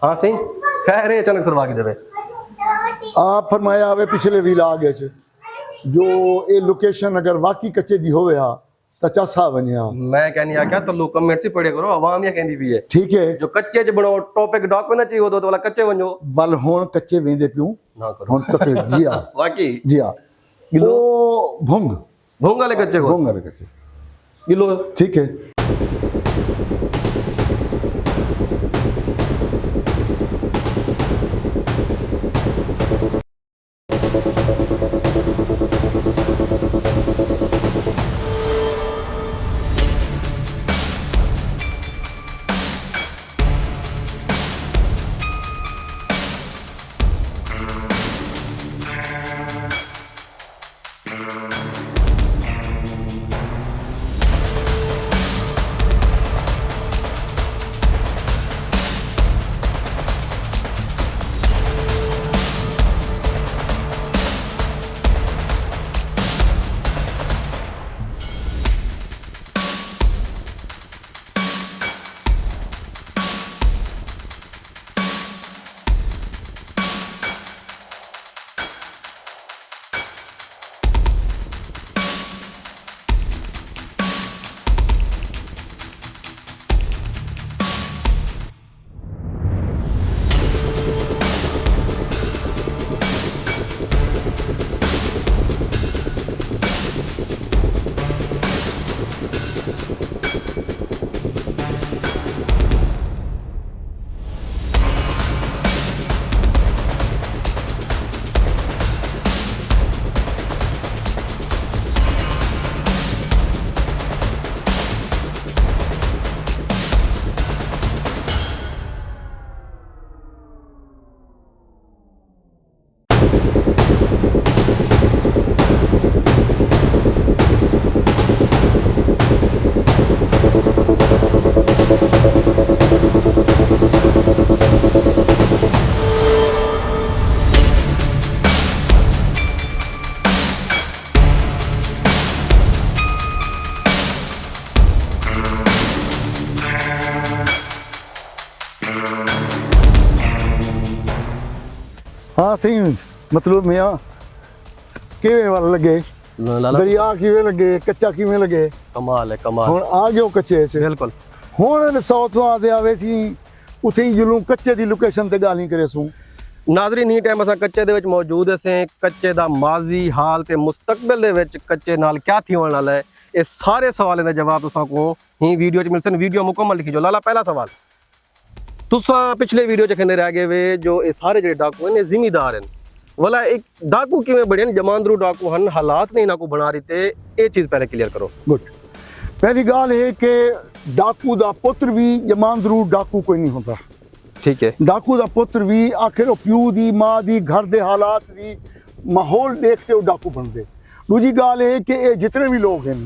हाँ सही खैर है अचानक सरवा के देवे आप फरमाया आवे पिछले विलाग जो ये लोकेशन अगर वाकई कच्चे दी होवे हा तो चासा वनिया मैं कहनी आ क्या तो लोग कमेंट से पढ़े करो आवाम या कहंदी भी है ठीक है जो कच्चे च बनो टॉपिक डॉक्यूमेंट चाहिए तो वाला कच्चे वनो वल होन कच्चे वेंदे क्यों ना करो होन तक जी हां वाकई जी हां गिलो भोंग भोंग वाले कच्चे को भोंग वाले कच्चे गिलो ठीक है हाँ सही मतलब मियाँ किवें वाल लगे दरिया किवें लगे कच्चा किवें लगे कमाल है कमाल हुण आ गयो कच्चे च बिल्कुल हुण साउथ वादे आवे सी उथे जुलूं कच्चे दी लोकेशन ते गाली करे सू नाज़रीन ही टाइम असां कच्चे दे विच मौजूद हैं कच्चे दा माजी हाल ते मुस्तकबिल दे विच कच्चे नाल क्या थीवण वाला है ये सारे सवालों का जवाब तुसां को ही वीडियो च मिल सन वीडियो मुकम्मल लिखी जो लाला पहला सवाल तुसां पिछले वीडियो च कहने रह गए वे जो ये सारे जो डाकू हैं ये जिम्मेदार हैं वाला एक डाकू किवें बने जमांदरू डाकू हन हालात ने इन्हां को बना रही थे ये चीज़ पहले क्लियर करो गुड पहली गाल है कि डाकू दा पुत्र भी जमांदरू डाकू कोई नहीं होता ठीक है डाकू दा पुत्र भी आखिर प्यू दी माँ दी घर दे हालात दी माहौल देखते वो डाकू बनते दूजी गाल है कि ये जितने भी लोग हैं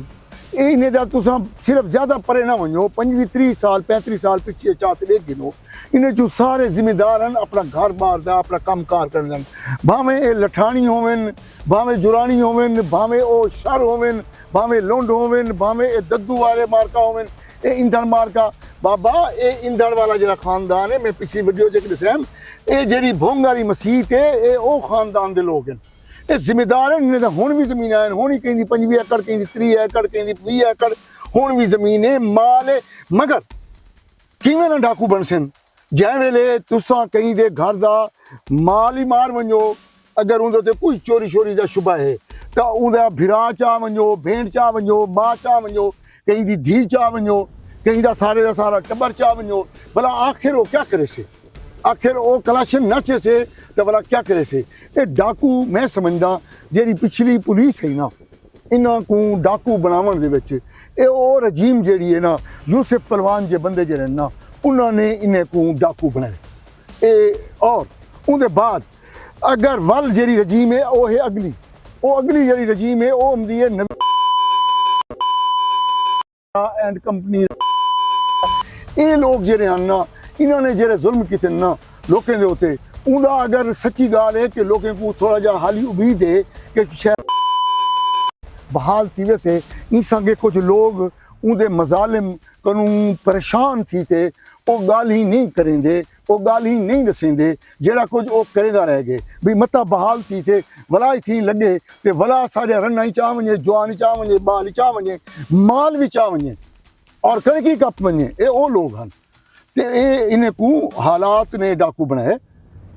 इन्हें दा तुसां सिर्फ ज़्यादा परे ना वनो 25-30 साल 35 साल पिछले चाहते देख गिनो इन्हें जो सारे जिम्मेदार हैं अपना घर बार दा अपना कम कार कर भावें ये लठानी होवन भावें जुरानी होवन भावें ओ शर होवन भावें लुंड होवन भावें ये दद्दू वाले मार्का होवन ये इंधन मार्का बाबा ये इंधन वाला जरा खानदान है मैं पिछली वीडियो च दस्या ये जेरी भोंग वाली मसीत है ये ओ खानदान दे लोग हैं ये जिम्मेदार हैं इन्हें हुण भी जमीन है हुण ही कहीं 25 एकड़ कहीं 30 एकड़ कहीं 20 एकड़ हुण भी जमीन है माल है मगर किवें ना डाकू बन सन जै वेले तुसां कहीं दे घर दा माल ही मार वञो अगर उंदे ते कोई चोरी शोरी दा शुबा है तो उंदा भिरा चा वञो भेण चा वञो मां चा वञो कहीं दी धी चा वञो कहीं दा सारा टब्बर चा वञो भला आखिर वो क्या करे से आखिर वो कलाशन नचे से तो भला क्या करे से ये डाकू मैं समझदा जेरी पिछली पुलिस है ना इन्हां को डाकू बनावन दे विच ये ओ रजीम जेड़ी है ना यूसुफ पहलवान जे बंदे जेरे ना उन्होंने इन्हें को डाकू बनाए और उनके बाद अगर वल जेरी रजीम है वो है अगली जेरी रजीम है वो आंदी है एंड कंपनी ये लोग जेरे हैं ना इन्होंने जेरे जुल्म किए ना लोगों के उत्ते उनका अगर सच्ची गाल है कि लोगों को थोड़ा जा हाली उम्मीद है कि शायद बहाल थी वैसे इन संगे कुछ लोग उनके मजालिम कानून परेशान थी थे वो गाल ही नहीं करेंगे वो गाल ही नहीं दसेंदे जेड़ा कुछ वो करेदा रह गए भी मता बहाल थी थे वला थी लगे ते वला साढ़े रन चा वने जवान चा वने बाल चा वने माल भी चा वने और करकी कप वने ए ओ लोग हैं ते ए इन्हें को हालात ने डाकू बनाए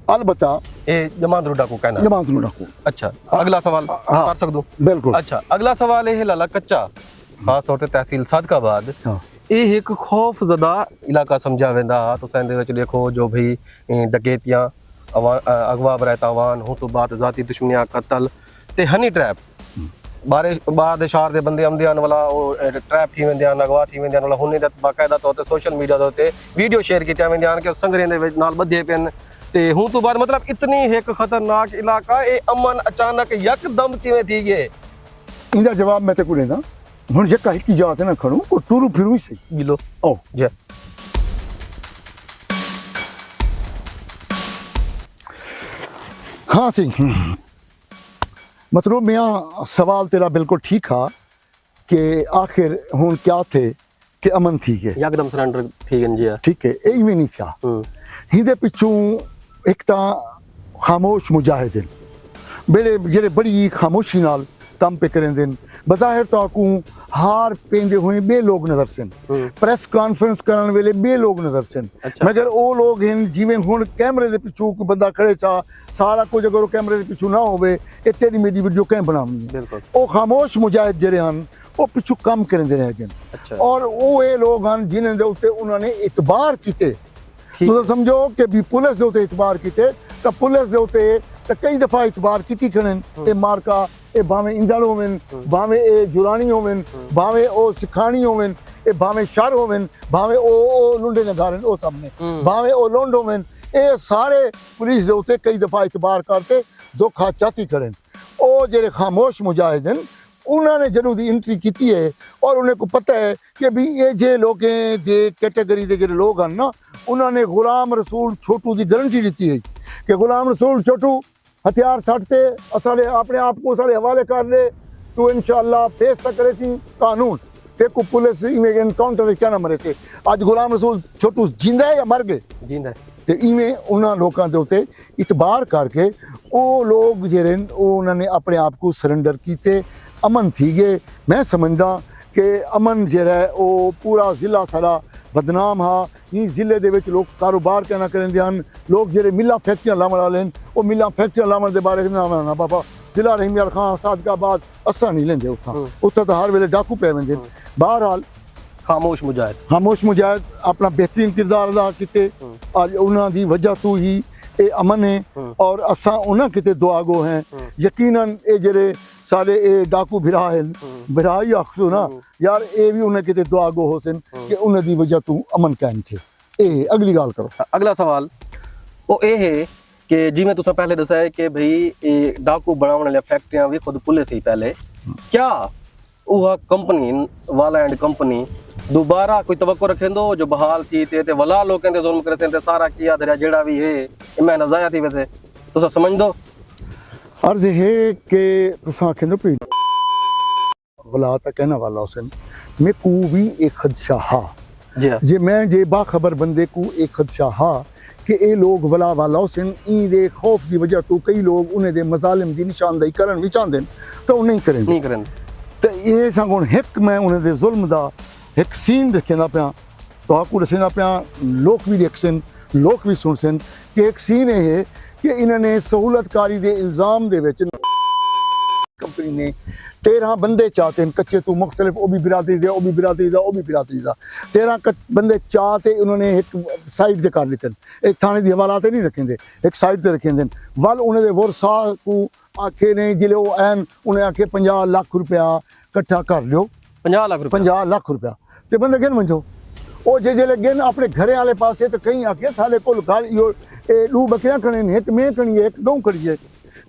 अलबत्ता ये जमानत डाकू कहना जमानत नु डाकू। अच्छा अगला सवाल हाँ, कर सकदो बिल्कुल। अच्छा अगला सवाल ये लाला कच्चा खास तौर ते तहसील सादकाबाद हाँ। ये एक खौफजदा इलाका समझा वेंदा तो सेंदे विच देखो जो भई डकैतियां अगवा बरैतावान हो तो बात जाती दुश्मनियां कत्ल ते हनी ट्रैप बारिश बाद शहर दे बंदे आंदे आन वाला ट्रैप थी वेंदे आन अगवा थी वेंदे आन वाला हुने दा बाकायदा तौर ते सोशल मीडिया दे उत्ते वीडियो शेयर कीतियां वेंदे आन कि संगरें दे विच नाल बधे पेन ते हूं तो बाद मतलब इतनी एक खतरनाक इलाका ए अमन अचानक यकदम किवें थी गए इंदा जवाब मैं ते को देना हुन जेका हिक जात ना खणू को टूरू फिरू ही सही गिलो ओ जे हाँ सी मतलब मैं सवाल तेरा बिल्कुल ठीक है कि आखिर हुन क्या थे कि अमन थी के यकदम सरेंडर थी गन जी ठीक है यही में नहीं था हिंदे पिछू एक ता खामोश मुजाहिदीन बेड़े जेड़े बड़ी खामोशी नाल काम पे करें दिन बज़ाहिर तो को हार पेंदे हुए बे लोग नजर सन प्रेस कॉन्फ्रेंस करने वेले बे लोग नजर सन अच्छा। मगर वो लोग हैं जिवें हुन कैमरे दे पिछू कोई बंदा खड़े चा सारा कुछ अगर वो कैमरे दे पिछू ना होवे ए तेरी मेरी वीडियो कैं बनावनी बिल्कुल वो खामोश मुजाहिद जेड़े हैं वो पिछू काम करेंदे रह गए अच्छा और वो ये लोग हैं जिन्हें दे उत्ते उन्होंने इतबार कीते तो समझो कि भी पुलिस दे उत्ते इतबार कीते तो पुलिस दे उत्ते तो कई दफा इतबार की खड़न ए मारका ए भावे इंदड़ होवन भावे ए जुरानी होवन भावे ओ सिखानी होवन ए भावे शर होवन भावे ओ लुंडे ने गारन ओ सामने भावे ओ लोंड होवन ए सारे पुलिस दे उत्ते कई दफा इतबार करते धोखा चाती खड़न ओ जेरे खामोश मुजाहिदन उन्होंने जरूर दी एंट्री की है और उन्हें को पता है कि भी ये जे लोग जे कैटेगरी के जो लोग हैं ना उन्होंने गुलाम रसूल छोटू की गारंटी दी है कि गुलाम रसूल छोटू हथियार सटते असाले अपने आप को सारे हवाले कर ले तो इंशाल्लाह फेस तक करे सी कानून ते को पुलिस इमें एनकाउंटर क्या ना मरे से आज गुलाम रसूल छोटू जिंदा है या मर गए जिंदा है ते इवें उन्होंने लोगों के उत्ते इतबार करके वो लोग जेरे उन्होंने अपने आप को सरेंडर किए अमन थी गए मैं समझदा कि अमन जेरा है वो पूरा जिला सारा बदनाम हा ई जिले दे विच लोग कारोबार कहना करेंदे हैं लोग जेरे मिला फैक्ट्रियां लावण वाले वो मिला फैक्ट्रियां लावण दे बारे में ना बाबा जिला रहीम यार खान सादकाबाद असा नहीं लेंदे उत्थे तो हर वेले डाकू पे वेंदे बहरहाल खामोश मुजाहिद अपना बेहतरीन किरदार अदा किते आज उन्हां दी वजह तो ही ए अमन है और असा उन्हां किते दुआगो हैं यकीनन ए जेरे सारे ए डाकू भिरा है भिरा ही आखसो ना यार ए भी उन्हें किते दुआगो होसन कि उन्हां दी वजह तो अमन कायम थे ए अगली गाल करो अगला सवाल वो ये है कि जिवें तुसा पहले दसा है कि भाई ये डाकू बनाने वाले फैक्ट्रियां भी खुद पुलिस ही पहले क्या वह कंपनी वाला एंड कंपनी दोबारा कोई तवक्को रखेंदो जो बहाल थी ते वला लोग कहंदे जुल्म करे से सारा किया दरिया जेड़ा भी है मैं नजाया थी वैसे तुसा समझ दो अर्ज है कि तुसा कहंदो पे वला ता कहना वाला हुसैन मैं को भी एक खदशा हा जी हाँ जे मैं जे बाखबर बंदे को एक खदशा हा कि ए लोग वला वाला हुसैन ई दे खौफ की वजह तो कई लोग उन्हें दे मजालिम की निशानदेही करन भी चाहते तो नहीं करें तो ये संगुण हिक मैं उन्हें दे जुल्म दा एक सीन देखना पाया तो आपको दसना पाया लोग भी देखसन लोग भी सुनसन कि एक सीन है कि इन्होंने सहूलतकारी दे इल्ज़ाम दे विच कंपनी ने 13 बंदे चाहते हैं कच्चे तो मुख्तलिफ वो भी बिरादरी दे वो भी बिरादरी दा वो भी बिरादरी दा 13 बंदे चाहते उन्होंने एक साइड से कर लेते एक थाने की हवालात नहीं रखेंगे एक साइड से रखेंगे वल उन्हें वर्षा को आखे ने जिले वो एन उन्हें आखे 50 लाख रुपया कट्ठा कर लियो 50 लाख रुपया ते बंदे गिन मंझो वो जे जे गिन अपने घरे वाले पासे तो कहीं आके साले को घर यो दू बकरियां खड़े एक में खड़ी एक गऊ खड़ी है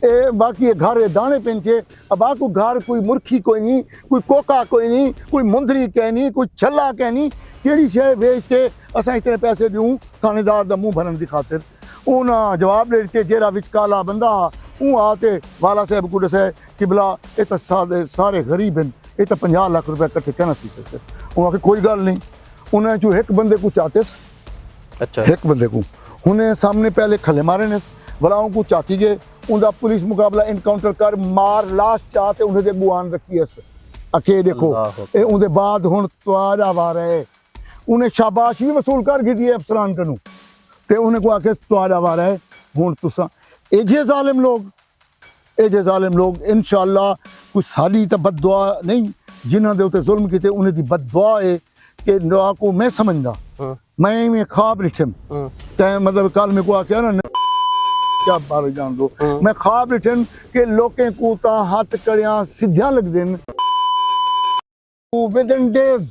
ए बाकी घर दाने पिंचे अब आको घर कोई मुर्खी कोई नहीं कोई कोका कोई नहीं कोई मुंदरी कह नहीं कोई छला कह नहीं केड़ी शे बेचते असा इतने पैसे दूँ थानेदार दा मुंह भरन की खातिर उन्हें जवाब दे दिते जेरा विच काला बंदा ऊ आते वाला साहब को दसे कि भला ये तो सारे गरीब हैं ये तो 50 लाख रुपया कट्ठे कहना थी सकते उन्हें कोई गल नहीं उन्हें जो एक बंदे को चाहते अच्छा एक बंदे को हुने सामने पहले खले मारे ने वलाओं को चाची गए उनका पुलिस मुकाबला इनकाउंटर कर मार लाश चाहते उन्हें दे बुआन रखी है अके देखो ए उनके बाद हुन त्वारा वार है उन्हें शाबाश भी वसूल कर दी अफसरान कनु ते उन्हें को आके त्वारा वार है हुन तुसा एजे जालिम लोग इंशाअल्लाह कुछ साली तो बददुआ नहीं जिन्होंने उत्ते जुल्म किते उन्हें दी बददुआ है कि दुआ को मैं समझदा मैं में ख्वाब लिखम ते मतलब कल में को आके ना क्या बारे जान दो मैं ख्वाब लिखम कि लोकें को ता हाथ कड़ियां सीधा लग देन विद इन डेज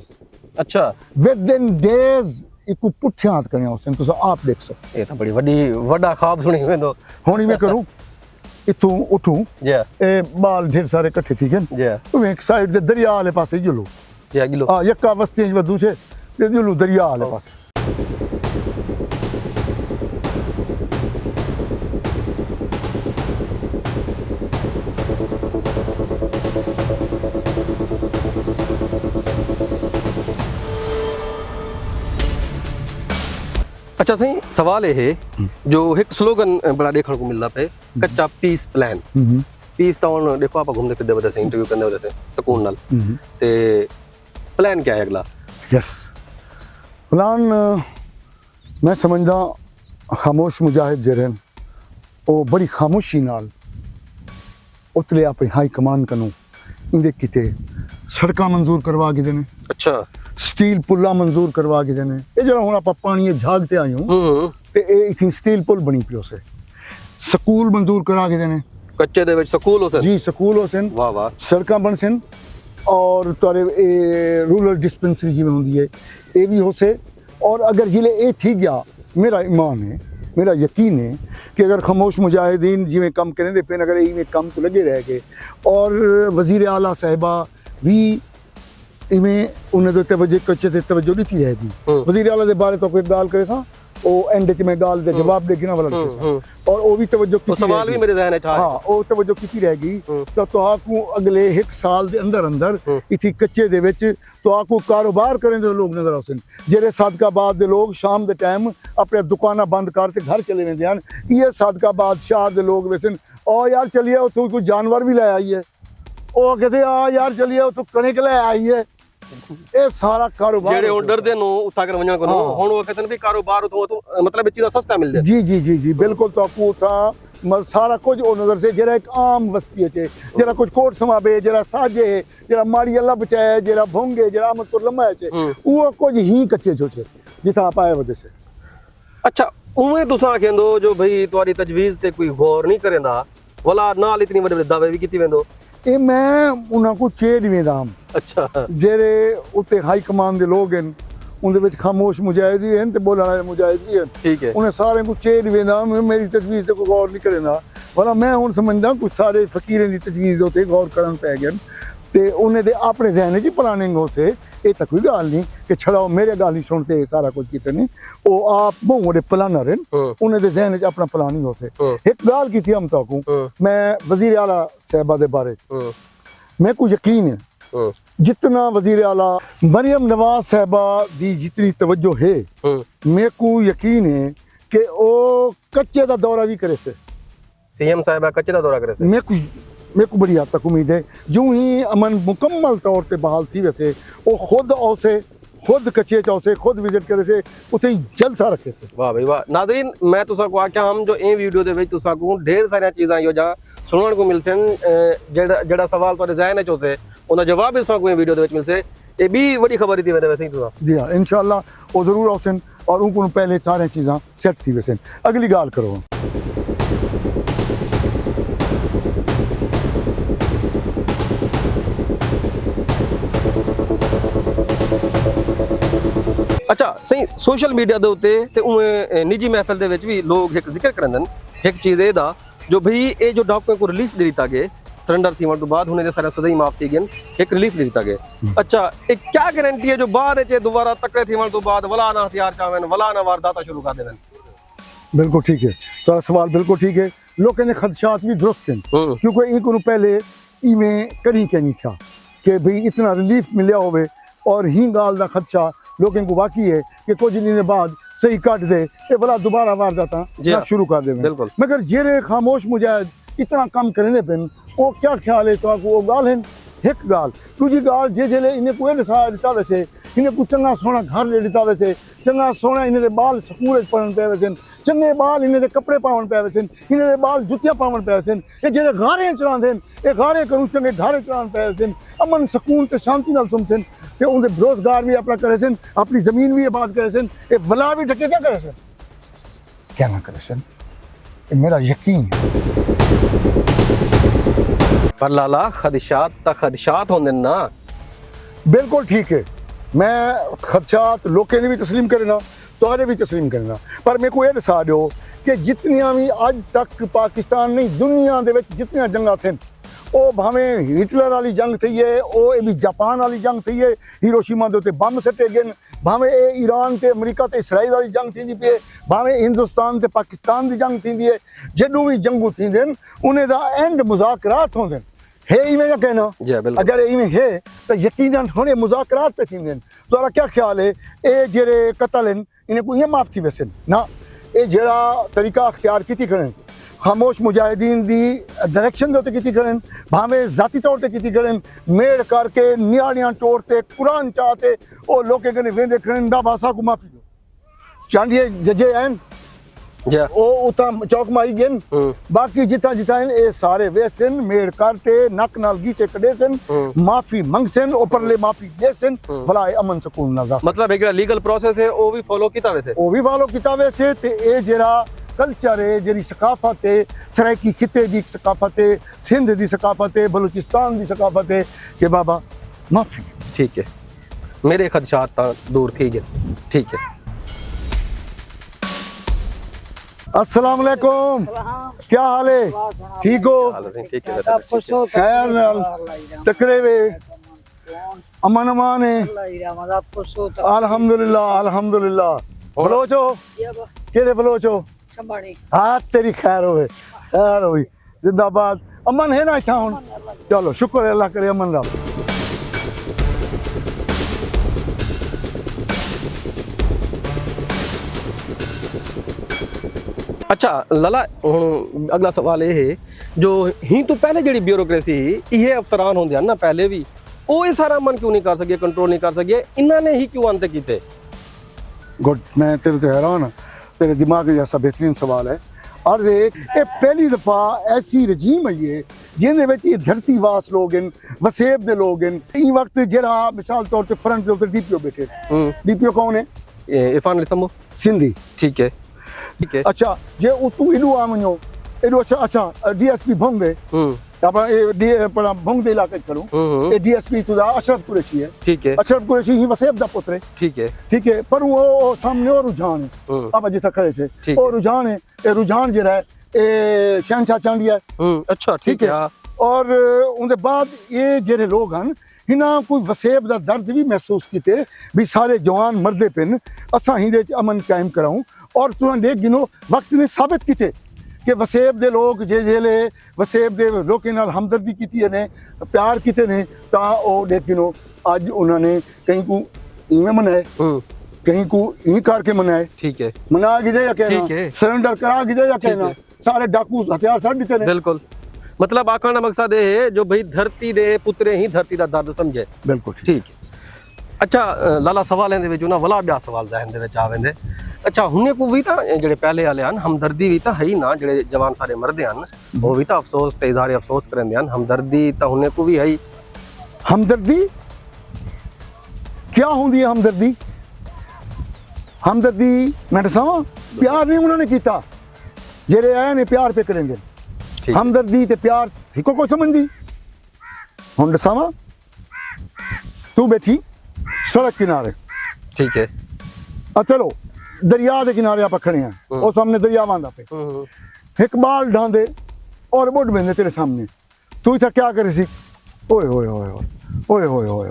अच्छा विद इन डेज इको पुठे हाथ कड़ियां उसन तुसा आप देख सकते ये तो बड़ी वड्डा ख्वाब सुनी वेंदो होनी मैं करूं इतों उठूं जी ए बाल ढेर सारे इकट्ठे थी गन जी तुम एक साइड दे दरिया वाले पासे जुलो जी गिलो हां यक्का बस्ती व दूसरे ते जुलो दरिया वाले पासे अच्छा सही सवाल ये है जो एक स्लोगन बड़ा देखने को मिलता पे कच्चा पीस प्लान पीस तो हुन देखो आप घूमते फिरते वजह से इंटरव्यू करने वजह से सुकून नाल ते प्लान क्या है अगला यस प्लान मैं समझदा खामोश मुजाहिद जरन ओ बड़ी खामोशी नाल उतले अपनी हाई कमान कनु इंदे किते सड़कां मंजूर करवा के देने अच्छा स्टील पुल्ला मंजूर करवा के देने ये जरा हुन आप पानी झागते आए हूं ते ए इथी स्टील पुल बनी पियो से स्कूल मंजूर करा के देने कच्चे दे विच स्कूल होसन जी स्कूल होसन वाह वाह सड़कां बनसन और तारे रूरल डिस्पेंसरी जी में होंदी है ये भी हो से और अगर जिले ए थी गया मेरा ईमान है मेरा यकीन है कि अगर खामोश मुजाहिदीन जिमें कम करें दे फिर अगर इमें कम तो लगे रह गए और वजीर आला साहिबा भी इमें उन्हें तो तवज्जो कच्चे ते तवज्जो दी रहेगी वजीर आला दे बारे तो कोई गाल करे सा ओ एंड च में गाल दे जवाब देगी ना वाला और वो भी तवज्जो की सवाल भी मेरे ज़हन में था हां ओ तवज्जो की रहेगी तो आपको अगले 1 साल दे अंदर इथी कच्चे दे विच तो आपको कारोबार करें दे लोग नजर आसन जेरे सादकाबाद दे लोग शाम दे टाइम अपने दुकाना बंद करते घर चले वेंदे हन ये सादकाबाद शहर दे लोग वेसन ओ यार चलिए उतो कोई जानवर भी ले आई है ओ कहते आ यार चलिए उतो कणिक ले आई है ਇਹ ਸਾਰਾ ਕਾਰੋਬਾਰ ਜਿਹੜੇ ਆਰਡਰ ਦੇ ਨੂੰ ਉਠਾ ਕੇ ਵੰਜਣ ਕੋ ਹੁਣ ਉਹ ਕਹਿੰਦੇ ਨੇ ਵੀ ਕਾਰੋਬਾਰ ਉਥੋਂ ਮਤਲਬ ਇਹ ਚੀਜ਼ਾਂ ਸਸਤਾ ਮਿਲਦੇ ਜੀ ਬਿਲਕੁਲ ਤਾਕੂ ਤਾਂ ਸਾਰਾ ਕੁਝ ਉਹ ਨਜ਼ਰ ਸੇ ਜਿਹੜਾ ਇੱਕ ਆਮ ਵਸਤੀ ਹੈ ਜਿਹੜਾ ਕੁਝ ਕੋਟ ਸਮਾਬੇ ਜਿਹੜਾ ਸਾਜੇ ਜਿਹੜਾ ਮਾੜੀ ਅੱਲਾ ਬਚਾਏ ਜਿਹੜਾ ਭੋਂਗੇ ਜਿਹੜਾ ਅਮਤਪੁਰ ਲੰਮਾ ਹੈ ਉਹ ਕੁਝ ਹੀ ਕੱਚੇ ਛੋਚੇ ਜਿੱਥਾ ਪਾਏ ਵਦੇ ਸੇ ਅੱਛਾ ਉਵੇਂ ਤੁਸੀਂ ਆਖੇਂਦੋ ਜੋ ਭਈ ਤੁਹਾਡੀ ਤਜਵੀਜ਼ ਤੇ ਕੋਈ ਗੌਰ ਨਹੀਂ ਕਰੇਂਦਾ ਵਲਾ ਨਾਲ ਇਤਨੀ ਵੱਡੇ ਦਾਅਵੇ ਵੀ ਕੀਤੀ वेंदो ਇਹ ਮੈਂ ਉਹਨਾਂ ਕੋ ਚੇੜ ਵੇਂਦਾ ਅੱਛਾ ਜਿਹੜੇ ਉੱਤੇ ਹਾਈ ਕਮਾਂਡ ਦੇ ਲੋਕ ਹਨ ਉਹਦੇ ਵਿੱਚ ਖਾਮੋਸ਼ ਮੁਜਾਹਿਦੀ ਹਨ ਤੇ ਬੋਲਣ ਵਾਲੇ ਮੁਜਾਹਿਦੀ ਹਨ ਠੀਕ ਹੈ ਉਹਨੇ ਸਾਰਿਆਂ ਕੋ ਚੇੜ ਵੇਂਦਾ ਮੇਰੀ ਤਜਵੀਜ਼ ਤੇ ਕੋਈ ਗੌਰ ਨਹੀਂ ਕਰੇਂਦਾ ਵਲਾ ਮੈਂ ਹੁਣ ਸਮਝਦਾ ਕੁਝ ਸਾਰੇ ਫਕੀਰਾਂ ਦੀ ਤਜਵੀਜ਼ ਉੱਤੇ ਗੌਰ ਕਰਨ ਪੈ ਗਏ ਤੇ ਉਹਨੇ ਦੇ ਆਪਣੇ ਜ਼ਿਹਨ 'ਚ ਪਲਾਨਿੰਗ ਹੋ ਸੇ ਇਹ ਤਾਂ ਕੋਈ ਗੱਲ ਨਹੀਂ ਕਿ ਛੜਾਓ ਮੇਰੇ ਗੱਲ ਨਹੀਂ ਸੁਣਤੇ ਸਾਰਾ ਕੁਝ ਕੀਤੇ ਨਹੀਂ ਉਹ ਆਪ ਬਹੁਤ ਪਲਾਨਰ ਹਨ ਉਹਨੇ ਦੇ ਜ਼ਿਹਨ 'ਚ ਆਪਣਾ ਪਲਾਨਿੰਗ ਹੋ ਸੇ ਇੱਕ ਗੱਲ ਕੀਤੀ ਹਮ ਤਾਕੂ ਮੈਂ ਵਜ਼ੀਰ ਆਲਾ ਸਾਹਿਬਾ ਦੇ ਬਾਰੇ मैं को यकीन है जितना वजीर आला मरियम नवाज साहबा दी जितनी तवज्जो है मैं को यकीन है कि वो कच्चे दा दौरा भी करे से सीएम साहबा कच्चे दा दौरा करे से मैं को बड़ी हद तक उम्मीद है जो ही अमन मुकम्मल तौर पे बहाल थी वैसे वो खुद कच्चे चौसे खुद विजिट करे से उसे जलसा रखे से वाह भाई वाह नाज़रीन मैं तुसा को आख्या हम जो ए वीडियो दे विच तुसा को ढेर सारी चीज़ां यो जा सुनने को मिल सन जेड़ा सवाल तुहाडे ज़हन च होसे उनका जवाब भी तुसा को ए वीडियो दे विच मिल से ये भी बड़ी खबर थी वैसे ही तुसा जी हां इंशाल्लाह वो जरूर होसन और उनको पहले सारी चीज़ां सेट थी वैसे अगली गाल करो अच्छा सही सोशल मीडिया ਦੇ ਉੱਤੇ ਤੇ ਉਵੇਂ ਨਿੱਜੀ ਮਹਿਫਲ ਦੇ ਵਿੱਚ ਵੀ ਲੋਕ ਇੱਕ ਜ਼ਿਕਰ ਕਰਨ ਇੱਕ ਚੀਜ਼ ਇਹਦਾ ਜੋ ਭਈ ਇਹ ਜੋ ਡਾਕੂਮੈਂਟ ਕੋ ਰਿਲੀਜ਼ ਦੇ ਦਿੱਤਾ ਗਿਆ ਸਰੈਂਡਰ ਥੀਵਣ ਤੋਂ ਬਾਅਦ ਹੁਣੇ ਦੇ ਸਾਰਾ ਸਜ਼ਾ ਹੀ ਮਾਫ ਥੀ ਗਈ ਇੱਕ ਰਿਲੀਜ਼ ਦੇ ਦਿੱਤਾ ਗਿਆ ਅੱਛਾ ਇਹ ਕੀ ਗਾਰੰਟੀ ਹੈ ਜੋ ਬਾਅਦ ਵਿੱਚ ਦੁਬਾਰਾ ਤਕੜੇ ਥੀਵਣ ਤੋਂ ਬਾਅਦ ਵਲਾ ਨਾ ਹਥਿਆਰ ਚਾਵਨ ਵਲਾ ਨਾ ਵਾਰਦਾਤਾਂ ਸ਼ੁਰੂ ਕਰ ਦੇਵਨ बिल्कुल ठीक है सारा सवाल बिल्कुल ठीक है लोगों ने खदशात भी दुरुस्त हैं क्योंकि इनको पहले इमें करी क्या नहीं था कि भाई इतना रिलीफ मिले होवे और ही गाल का खदशा लोगों को वाकई है कि कुछ दिन बाद सही कट दे ये भला दोबारा वारदात जी हाँ। शुरू कर दे बिल्कुल। मगर जेरे खामोश मुजाहिद इतना कम करने पिन वो क्या ख्याल है तो वो गाल है एक गाल दूजी गाल जे जेले इन्हें कोई नशा दिता वैसे इन्हें कुछ चंगा सोना घर ले दिता वैसे चंगा सोना इन्हें दे बाल स्कूल पढ़न पे वैसे चंगे बाल इन्हें दे कपड़े पावन पे वैसे इन्हें दे बाल जुतियां पावन पे वैसे ये जेले गारे चलांदे ये गारे करू चंगे घारे चलान पे वैसे अमन सुकून ते शांति नाल सुमसन ते उनके रोजगार भी अपना करे सन अपनी जमीन भी आबाद करे सन ये वला भी ढके क्या करे सन क्या ना करे सन ये मेरा यकीन है पर लाला खदशात होंदे ना। बिल्कुल ठीक है मैं खदशात लोकें ने भी तस्लीम करना तुहारे भी तस्लीम करना पर मेरे को ये दसा दो कि जितनियां भी अज तक पाकिस्तान नहीं दुनिया दे विच जितनियां जंगां थे ओ भावें हिटलर वाली जंग थी है ओ भी जापान वाली जंग थी है हिरोशिमा दे उत्ते बम सटे गए भावें ये ईरान ते अमरीका ते इसराइल वाली जंग थी पे भावें हिंदुस्तान ते पाकिस्तान की जंग थी है जदों भी जंगू थी उन्हें दा एंड मुज़ाकरात होंदे है इवें या कहना अगर इवें है तो यकीनन होने मुज़ाकरात पे थी तुम्हारा क्या ख्याल है ये जेरे कतल हैं इन्हें कोई ये माफ थी वैसे ना ये जेड़ा तरीका अख्तियार की करें खामोश मुजाहिदीन दी डायरेक्शन दे उत्ते की करें भावें जाती तौर ते की करें मेड़ करके नियाणियां तौर ते कुरान चाहते ओ लोके कने वेंदे करें दा भाषा को माफी दो चांडिए जजे हैं जी ओ उता चौक माई गन बाकी जिता जिता ये सारे वेसन मेड़ करते नक नाल गीचे कढे सन माफी मंगसन ऊपरले माफी देसन भला अमन सुकून ना जा मतलब एक लीगल प्रोसेस है वो भी फॉलो कीता वे थे ओ भी फॉलो कीता वे से ते ए जेरा कल्चर है जेरी सकाफत है सराइकी खिते दी सकाफत है सिंध दी सकाफत है बलूचिस्तान दी सकाफत है कि बाबा माफी ठीक है मेरे खदशात ता दूर थी गए ठीक है। अस्सलाम वालेकुम क्या हाल है ठीक हो ठीक है खैर नाल तकरे वे अमन अमान है अल्हम्दुलिल्लाह अल्हम्दुलिल्लाह बलोचो केरे बलोचो हाँ तेरी खैर होई जिंदाबाद अमन है ना इतना हुन चलो शुक्र है अल्लाह करे अमन दा अच्छा लाला हुण अगला सवाल ये है जो ही तो पहले जी ब्यूरोक्रेसी ही ये अफसरान होंगे ना पहले भी वो ये सारा मन क्यों नहीं कर सके कंट्रोल नहीं कर सके इन्होंने ही क्यों अंत किए गुड मैं तेरे तो हैरान तेरे दिमाग में जैसा बेहतरीन सवाल है और ये पहली दफ़ा ऐसी रजीम है ये जिन्हें विच ये धरती वास लोग हैं वसेब दे लोग हैं ई वक्त जरा मिसाल तौर पे फ्रंट के ऊपर डीपीओ बैठे डीपीओ कौन है इरफान अली समो सिंधी ठीक है अच्छा जे तू एडो आ वञो एडो अच्छा डीएसपी भोंगे अपना भोंग दे इलाके करूं ए डीएसपी तुदा अशरफ कुरैशी है ठीक है अशरफ कुरैशी ही वसेब दा पुत्र है ठीक है पर वो सामने और रुझान है आप जिस खड़े से और रुझान है ए रुझान जरा है ए शहनशाह चांडिया अच्छा ठीक है और उनके बाद ये जेरे लोग हैं हिना कोई वसेब दा दर्द भी महसूस किते भी सारे जवान मरदे पिन असा ही दे अमन कायम कराऊं और तुहां देख गिनो वक्त ने साबित किते कि वसेब दे लोग जे जेले वसेब दे लोकें नाल हमदर्दी कीती ने प्यार कीते ने ता ओ देख गिनो अज उन्होंने कहीं को इवें मनाए कहीं को ई करके मनाए ठीक है मना गिजे या कहना सरेंडर करा गिजे या कहना सारे डाकू हथियार छड़ दिते ने बिल्कुल मतलब आखण का मकसद ये है जो भाई धरती दे पुत्रे ही धरती दा दर्द समझे बिल्कुल ठीक है। अच्छा लाला सवाल दे विच ना वला ब्या सवाल जहन दे विच आवेंदे अच्छा हुने को भी ता जेड़े पहले वाले हन हमदर्दी भी ता है ही ना जेड़े जवान सारे मरदे हन वो भी ता अफसोस ते इज़हार अफसोस करंदे हन हमदर्दी ता हुने को भी है ही हमदर्दी क्या होंदी है हमदर्दी मैं दसां प्यार नहीं उन्होंने कीता जेड़े आए ने प्यार पे करेंगे हमदर्दी ते प्यार हिको को समझदी हुन दसां तू बैठी सड़क किनारे ठीक है चलो दरिया के किनारे आप खड़े हैं और सामने दरिया बांधा पे एक बाल ढांदे और बुढ़ बंदे तेरे सामने तू इतना क्या करे सी ओए ओए ओए ओए ओए ओए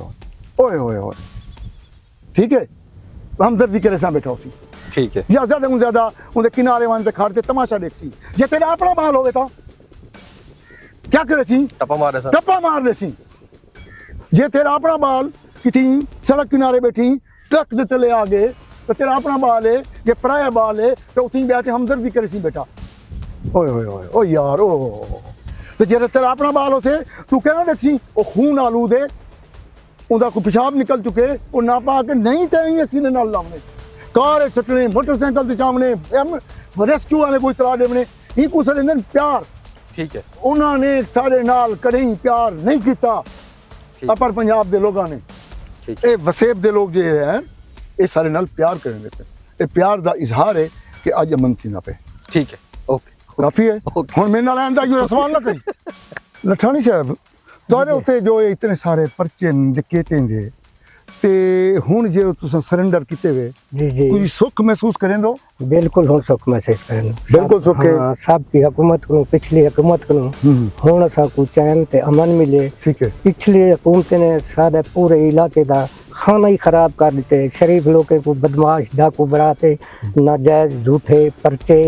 ओए ओए ओए ठीक है हमदर्दी करे सामने बैठा सी ठीक है या ज्यादा उनके किनारे वाले खड़ते तमाशा देख सी जे तेरा अपना बाल होवे तो क्या करे सी टप्पा मार दे सी जे तेरा अपना बाल किसी सड़क किनारे बैठी ट्रक दे तले आ गए तो तेरा अपना बाल है जे पराया बाल है तो उठी बैठे हमदर्दी करे सी बेटा ओए ओए ओए ओ यार ओ तो जे तेरा अपना बाल हो से तू कहना देखी वो खून आलूद है उनका कोई पेशाब निकल चुके वो नापा के नहीं चाहिए सीने नाल लावने कार सटने मोटरसाइकिल से चावने रेस्क्यू वाले कोई चला देवने ही कुछ लेंदन प्यार ठीक है उन्होंने सारे नाल कहीं प्यार नहीं किया अपर पंजाब के लोगों ने ठीक है ये वसेब के लोग जो है ये सारे नाल प्यार करेंगे ये प्यार का इजहार है कि अज अमन थी ना पे ठीक है ओके काफी है हुण मेरे नाल आंदा जो सवाल ना करी लठानी साहब तुहाडे उत्ते जो ये इतने सारे पर्चे डकैतें दे ते हुण जे तुसां सरेंडर कीते वे जी जी कुछ सुख महसूस करें दो बिल्कुल हुण सुख महसूस करें बिल्कुल सुख है। हाँ, सब की हुकूमत को पिछली हुकूमत को हुण असां को चैन ते अमन मिले ठीक है पिछली हुकूमत ने सारे पूरे इलाके का खाना ही खराब कर दिते शरीफ लोगों को बदमाश डाकू बनाते नाजायज झूठे पर्चे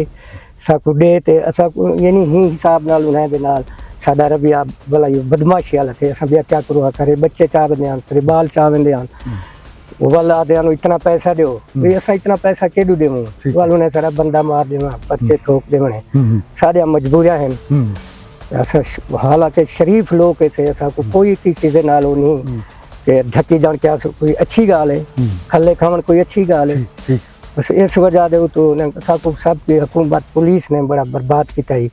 साकू दे ते असां को यानी ही हिसाब नाल उन्हें दे नाल साडा रबिया भला यो बदमाशी वाला थे असां बिया क्या करो सारे बच्चे चाह वेंदे आन सारे बाल चाह वेंदे आन वाल आदे इतना पैसा दो भी असां इतना पैसा केडू देवूं वाल उन्हें सारा बंदा मार देवा पर्चे ठोक देवणे सारे मजबूरियां हैं असां हालांकि शरीफ लोग ऐसे असां को कोई किसी दे नाल नहीं कि ढकी जान क्या कोई अच्छी गाल है खल्ले खावन कोई अच्छी गाल है ठीक बस इस वजह दे तो को सब की हुकूमत पुलिस ने बड़ा बर्बाद किया ही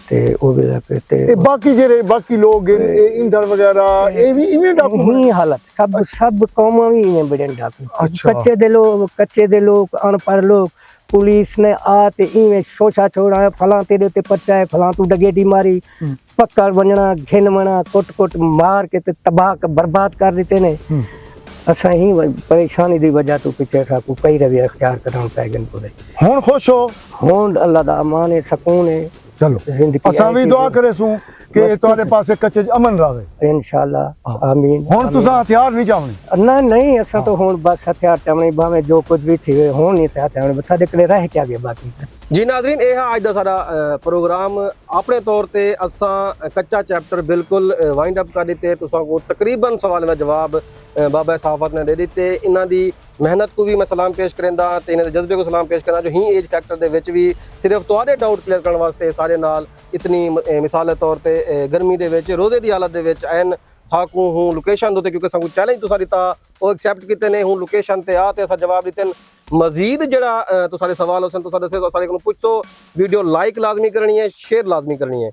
ते ओ भी ते ये बाकी जेरे बाकी लोग इंदर वगैरह ये भी इवें डाकू ही हालत सब सब कौमां भी इवें बड़े डाकू अच्छा। कच्चे दे लोग अनपढ़ लोग पुलिस ने आते इवें शोशा छोड़ा फलां तेरे उत्ते पर्चा है फलां तू डगेटी मारी पक्का वंजना घिन वणा कुट कुट मार के ते तबाह बर्बाद कर देते ने असां ही परेशानी दी वजह तो पीछे असां को कई रवैया इख्तियार करना पै गन पूरे हुण खुश हो हुण अल्लाह दा अमान है सुकून है चलो जिंदगी असां भी दुआ करे सूं कि तुहाडे पासे कच्चे अमन रहे इंशाल्लाह आमीन हुण तुसां हथियार नहीं चावने ना नहीं असां तो हुण बस हथियार चावणे भाਵੇਂ जो कुछ भी थी हुण नहीं हथियार चावणे ਸਾਡੇ ਕੋਲੇ ਰਹਿ ਕੇ ਗਿਆ ਬਾਕੀ ਜੀ ਨਾਜ਼ਰੀਨ ਇਹ ਹੈ ਅੱਜ ਦਾ ਸਾਡਾ ਪ੍ਰੋਗਰਾਮ ਆਪਣੇ ਤੌਰ ਤੇ ਅਸਾਂ ਕੱਚਾ ਚੈਪਟਰ ਬਿਲਕੁਲ ਵਾਈਂਡ ਅਪ ਕਰ ਦਿੱਤੇ ਤੁਸਾਂ ਕੋ ਤਕਰੀਬਨ ਸਵਾਲਾਂ ਦਾ ਜਵਾਬ ਬਾਬਾ ਸਾਫਤ ਨੇ ਦੇ ਦਿੱਤੇ ਇਹਨਾਂ ਦੀ ਮਿਹਨਤ को भी मैं सलाम पेश करेंदा ਤੇ ਇਹਨਾਂ ਦੇ ਜਜ਼ਬੇ को सलाम पेश करना जो ही एज फैक्टर ਦੇ ਵਿੱਚ ਵੀ ਸਿਰਫ ਤੁਹਾਡੇ ਡਾਊਟ ਕਲੀਅਰ ਕਰਨ ਵਾਸਤੇ ਸਾਰੇ ਨਾਲ ਇਤਨੀ ਮਿਸਾਲ ਦੇ ਤੌਰ ਤੇ ਗਰਮੀ ਦੇ ਵਿੱਚ ਰੋਜ਼ੇ ਦੀ ਹਾਲਤ ਦੇ ਵਿੱਚ ਐਨ ਸਾਕੂ हूँ लोकेशन दो क्योंकि साकू चैलेंज तो सारी ता वो एक्सेप्ट किते ने हूँ लोकेशन ते आ ते असा जवाब दिते मजीद जड़ा तो सारे सवाल हो सन तो सारे को पूछो वीडियो लाइक लाजमी करनी है शेयर लाजमी करनी है